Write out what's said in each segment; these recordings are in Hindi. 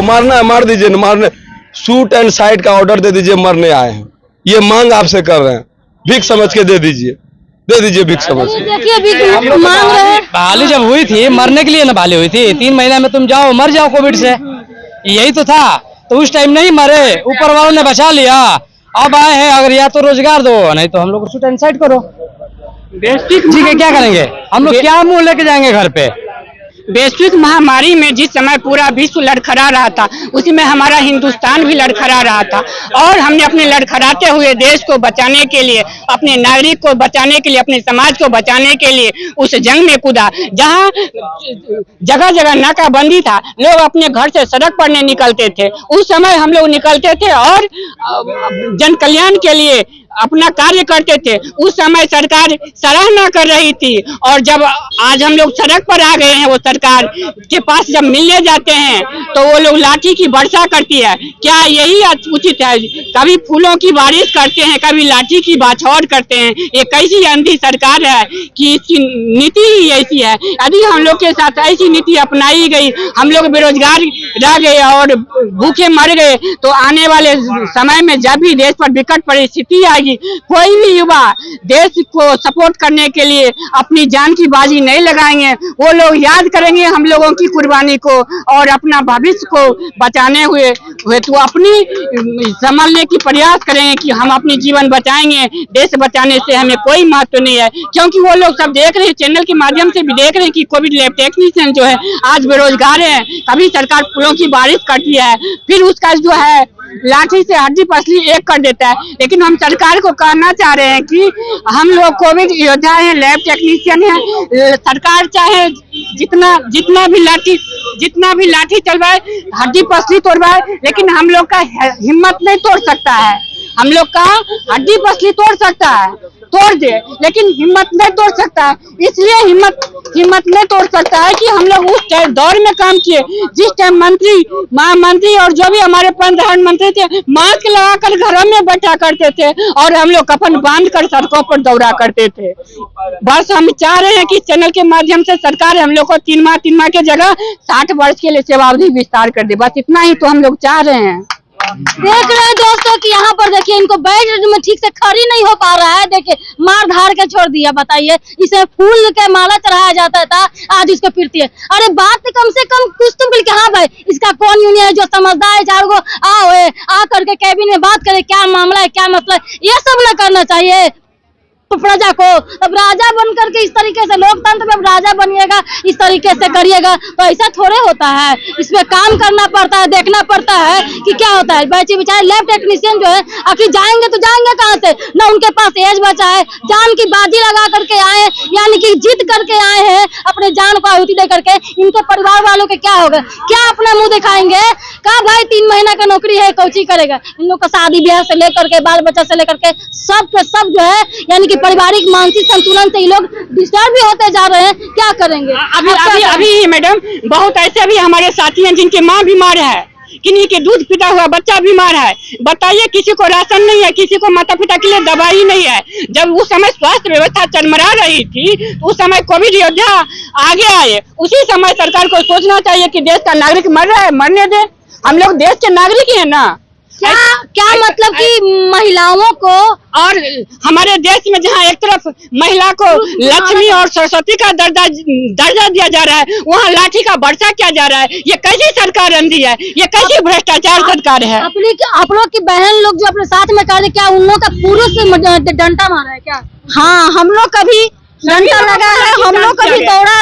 मारना है मार दीजिए, मारने शूट एंड साइड का ऑर्डर दे दीजिए, मरने आए हैं, ये मांग आपसे कर रहे हैं, भीख समझ के दे दीजिए भीख समझ के। देखिए मांग रहे हैं, बहाली जब हुई थी मरने के लिए ना बहाली हुई थी, 3 महीने में तुम जाओ मर जाओ कोविड से, यही तो था। तो उस टाइम नहीं मरे, ऊपर वालों ने बचा लिया। अब आए हैं, अगर या तो रोजगार दो, नहीं तो हम लोग शूट एंड साइड करो। जी के क्या करेंगे हम लोग, क्या मुंह लेके जाएंगे घर पे। वैश्विक महामारी में जिस समय पूरा विश्व लड़खड़ा रहा था, उसी में हमारा हिंदुस्तान भी लड़खड़ा रहा था, और हमने अपने लड़खड़ाते हुए देश को बचाने के लिए, अपने नागरिक को बचाने के लिए, अपने समाज को बचाने के लिए उस जंग में कूदा, जहां जगह जगह नाकाबंदी था, लोग अपने घर से सड़क पर नहीं निकलते थे। उस समय हम लोग निकलते थे और जन कल्याण के लिए अपना कार्य करते थे। उस समय सरकार सराहना कर रही थी, और जब आज हम लोग सड़क पर आ गए हैं, वो सरकार के पास जब मिलने जाते हैं तो वो लोग लाठी की वर्षा करती है। क्या यही उचित है? कभी फूलों की बारिश करते हैं, कभी लाठी की बौछार करते हैं। ये कैसी अंधी सरकार है कि इसकी नीति ही ऐसी है। यदि हम लोग के साथ ऐसी नीति अपनाई गई, हम लोग बेरोजगार रह गए और भूखे मर गए, तो आने वाले समय में जब भी देश पर विकट परिस्थिति आएगी, कोई भी युवा देश को सपोर्ट करने के लिए अपनी जान की बाजी नहीं लगाएंगे। वो लोग याद करेंगे हम लोगों की कुर्बानी को, और अपना भविष्य को बचाने हुए तो अपनी संभालने की प्रयास करेंगे कि हम अपनी जीवन बचाएंगे। देश बचाने से हमें कोई महत्व नहीं है, क्योंकि वो लोग सब देख रहे हैं, चैनल के माध्यम से भी देख रहे हैं कि कोविड लैब टेक्नीशियन जो है आज बेरोजगार है। कभी सरकार फूलों की बारिश करती है, फिर उसका जो है लाठी से हड्डी पसली एक कर देता है। लेकिन हम सरकार को कहना चाह रहे हैं कि हम लोग कोविड योद्धा हैं, लैब टेक्नीशियन हैं। सरकार चाहे जितना भी लाठी चलवाए, हड्डी पसली तोड़वाए, लेकिन हम लोग का हिम्मत नहीं तोड़ सकता है। हम लोग का हड्डी पसली तोड़ सकता है, तोड़ दे, लेकिन हिम्मत नहीं तोड़ सकता है। इसलिए हिम्मत नहीं तोड़ सकता है कि हम लोग उस दौर में काम किए जिस टाइम मंत्री, महामंत्री और जो भी हमारे प्रधानमंत्री थे, मास्क लगाकर घरों में बैठा करते थे, और हम लोग कफन बांध कर सड़कों पर दौड़ा करते थे। बस हम चाह रहे हैं कि चैनल के माध्यम से सरकार हम लोग को 3 माह के जगह 60 वर्ष के लिए सेवावधि विस्तार कर दे। बस इतना ही तो हम लोग चाह रहे हैं। देख रहे हैं दोस्तों कि यहाँ पर देखिए इनको बेड में ठीक से खड़ी नहीं हो पा रहा है। देखिए मार धार के छोड़ दिया। बताइए, इसे फूल के माला चढ़ाया जाता था, आज इसको फिरती है। अरे बात कम से कम कुछ तो बोल के, हाँ भाई इसका कौन यूनियन है जो समझदार है, चार को आ करके कैबिन में बात करे क्या मामला है, क्या मसला है, ये सब न करना चाहिए प्रजा को। अब राजा बन करके इस तरीके से लोकतंत्र में राजा बनिएगा, इस तरीके से करिएगा तो ऐसा थोड़े होता है। इसमें काम करना पड़ता है, देखना पड़ता है कि क्या होता है। बच्चे बेचारे लैब टेक्नीशियन जो है आखिर जाएंगे तो जाएंगे कहाँ से, न उनके पास एज बचा है, जान की बाजी लगा करके आए, यानी कि जीत करके आए हैं, अपने जान को आहुति दे करके। इनके परिवार वालों के क्या होगा, क्या अपना मुंह दिखाएंगे? कहा भाई 3 महीना का नौकरी है, कोची करेगा। इन लोग का शादी ब्याह से लेकर के, बाल बच्चा से लेकर के सब के सब जो है, यानी कि पारिवारिक मानसिक संतुलन से ये लोग डिस्टर्ब भी होते जा रहे हैं। क्या करेंगे? अभी मैडम बहुत ऐसे भी हमारे साथी हैं जिनके माँ बीमार है, किन्हीं के दूध पीता हुआ बच्चा बीमार है। बताइए, किसी को राशन नहीं है, किसी को माता पिता के लिए दवाई नहीं है। जब उस समय स्वास्थ्य व्यवस्था चरमरा रही थी, उस समय कोविड योद्धा आगे आए। उसी समय सरकार को सोचना चाहिए कि देश का नागरिक मर रहा है, मरने दे। हम लोग देश के नागरिक हैं ना। क्या मतलब कि महिलाओं को, और हमारे देश में जहाँ एक तरफ महिला को लक्ष्मी और सरस्वती का दर्जा दिया जा रहा है, वहाँ लाठी का वर्षा किया जा रहा है। ये कैसी सरकार अंधी है, ये कैसी भ्रष्टाचार सरकार है। आप लोग की बहन लोग जो अपने साथ में कर, क्या उन लोगों का पुरुष से डंडा मारा है क्या? हाँ, हम लोग का भी डंडा लगा है, हम लोग कभी दौड़ा।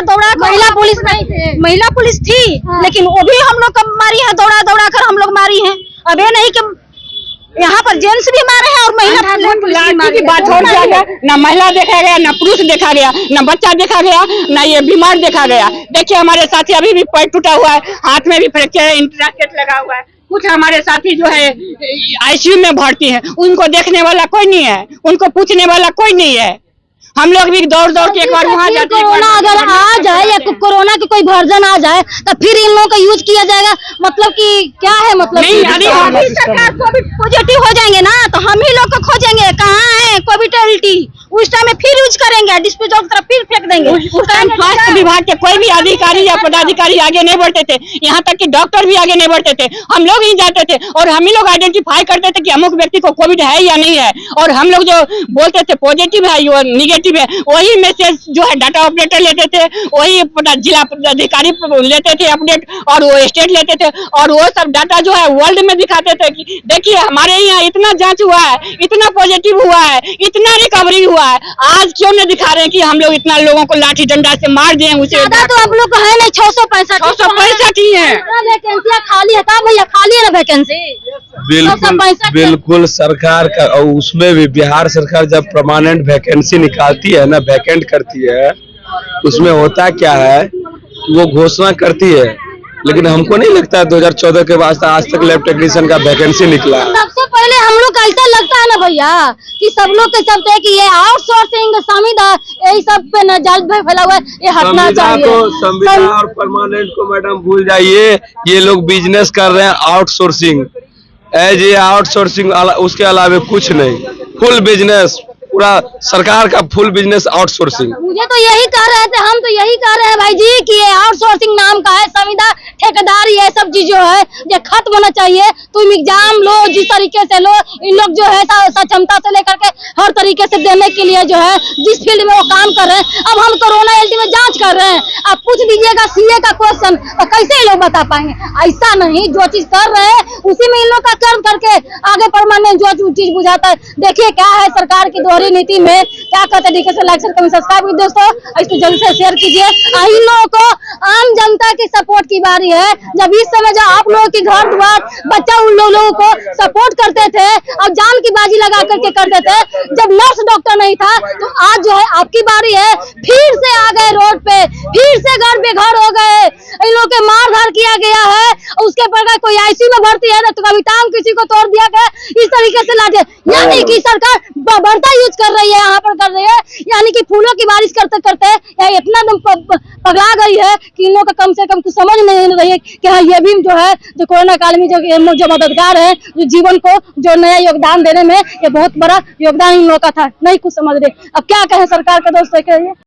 महिला पुलिस थी, लेकिन वो भी हम लोग कब मारी है, दौड़ा कर हम लोग मारी है। अब ये नहीं कि यहाँ पर जेंट्स भी मारे हैं और महिला की बात हो गया। न महिला देखा गया, न पुरुष देखा गया, न बच्चा देखा गया, न ये बीमार देखा गया। देखिए हमारे साथी अभी भी पैर टूटा हुआ है, हाथ में भी फ्रैक्चर है, इंटरनेट लगा हुआ है। कुछ हमारे साथी जो है आईसीयू में भर्ती है, उनको देखने वाला कोई नहीं है, उनको पूछने वाला कोई नहीं है। हम लोग भी दौड़ के एक बार वहाँ जाते हैं। कोरोना अगर आ जाए या कोरोना के कोई वर्जन आ जाए तो फिर इन लोगों का यूज किया जाएगा। मतलब कि क्या है, मतलब सरकार कोविड पॉजिटिव हो जाएंगे ना तो हम ही लोग को खोजेंगे, कहाँ है कोविडिटी, उस टाइम में फिर यूज करेंगे, डिस्पोजल की तरफ फिर फेंक देंगे। उस टाइम स्वास्थ्य विभाग के कोई भी अधिकारी या पदाधिकारी आगे नहीं बढ़ते थे, यहाँ तक कि डॉक्टर भी आगे नहीं बढ़ते थे। हम लोग ही जाते थे और हम ही लोग आइडेंटिफाई करते थे कि अमुक व्यक्ति को कोविड है या नहीं है, और हम लोग जो बोलते थे पॉजिटिव है या निगेटिव है, वही मैसेज जो है डाटा ऑपरेटर लेते थे, वही जिला अधिकारी लेते थे अपडेट, और वो स्टेट लेते थे, और वो सब डाटा जो है वर्ल्ड में दिखाते थे कि देखिए हमारे यहाँ इतना जांच हुआ है, इतना पॉजिटिव हुआ है, इतना रिकवरी हुआ है। आज क्यों नहीं दिखा रहे हैं कि हम लोग इतना लोगों को लाठी डंडा से मार दिए? उसे ज्यादा तो आप लोग को है नहीं, 665 ही है। वैकेंसियाँ खाली है का भैया? खाली है ना वैकेंसी? बिल्कुल बिल्कुल सरकार का, और उसमें भी बिहार सरकार जब परमानेंट वैकेंसी निकालती है ना, वैकेंट करती है, उसमें होता क्या है कि वो घोषणा करती है, लेकिन हमको नहीं लगता है 2014 के बाद आज तक लैब टेक्नीशियन का वैकेंसी निकला है। सबसे पहले हम लोग का ऐसा लगता है ना भैया कि सब लोग के सब थे कि ये आउटसोर्सिंग संविदा यही सब पे न जाल फैला हुआ है, ये हटना चाहिए। संविदा और परमानेंट को मैडम भूल जाइए, ये लोग बिजनेस कर रहे हैं आउटसोर्सिंग, एज ए आउटसोर्सिंग, उसके अलावा कुछ नहीं। फुल बिजनेस, पूरा सरकार का फुल बिजनेस आउटसोर्सिंग। मुझे तो यही कह रहे थे, हम तो यही कह रहे हैं भाई जी कि ये आउटसोर्सिंग नाम का है, संविदा ठेकेदारी ये सब चीज जो है ये खत्म होना चाहिए। तुम एग्जाम लो जिस तरीके से लो, इन लोग जो है सक्षमता से लेकर के हर तरीके से देने के लिए जो है जिस फील्ड में वो काम कर रहे हैं। अब हम कोरोना एलटी में जांच कर रहे हैं, आप पूछ दीजिएगा सीए का क्वेश्चन तो कैसे ये लोग बता पाएंगे? ऐसा नहीं, जो चीज कर रहे हैं उसी में इन लोग का कर्म करके आगे परमानेंट जो चीज बुझाता है। देखिए क्या है सरकार की दोहरी नीति में, क्या कहते हैं। लाइक शेयर कमेंट सब्सक्राइब कीजिए दोस्तों, इसको जल्द से शेयर कीजिए। इन लोगों को आम जनता की सपोर्ट की बारी है। जब इस समय जो आप लोगों की घर द्वार बच्चा उन लोगों को सपोर्ट करते थे और जान की बाजी लगा करके करते थे, जब नर्स डॉक्टर नहीं था, तो आज जो है आपकी बारी है। फिर से आ गए रोड पे, फिर से घर पे घर हो गए, इन लोगों के मार धार किया गया है। उसके पर कोई आईसीयू में भर्ती है तो कभी टांग किसी को तोड़ दिया गया, इस तरीके से लाते, यानी कि सरकार बढ़ता यूज कर रही है, यहाँ पर कर रही है, यानी कि फूलों की बारिश करते करते इतना दम पगला गई है कि इन लोगों का कम से कम कुछ समझ नहीं रही है कि हाँ ये भी जो है जो कोरोना काल में जो मददगार है, जो जीवन को जो नया योगदान देने में ये बहुत बड़ा योगदान इन लोगों का था, नहीं कुछ समझ रहे। अब क्या कहें सरकार के दोस्तों के लिए।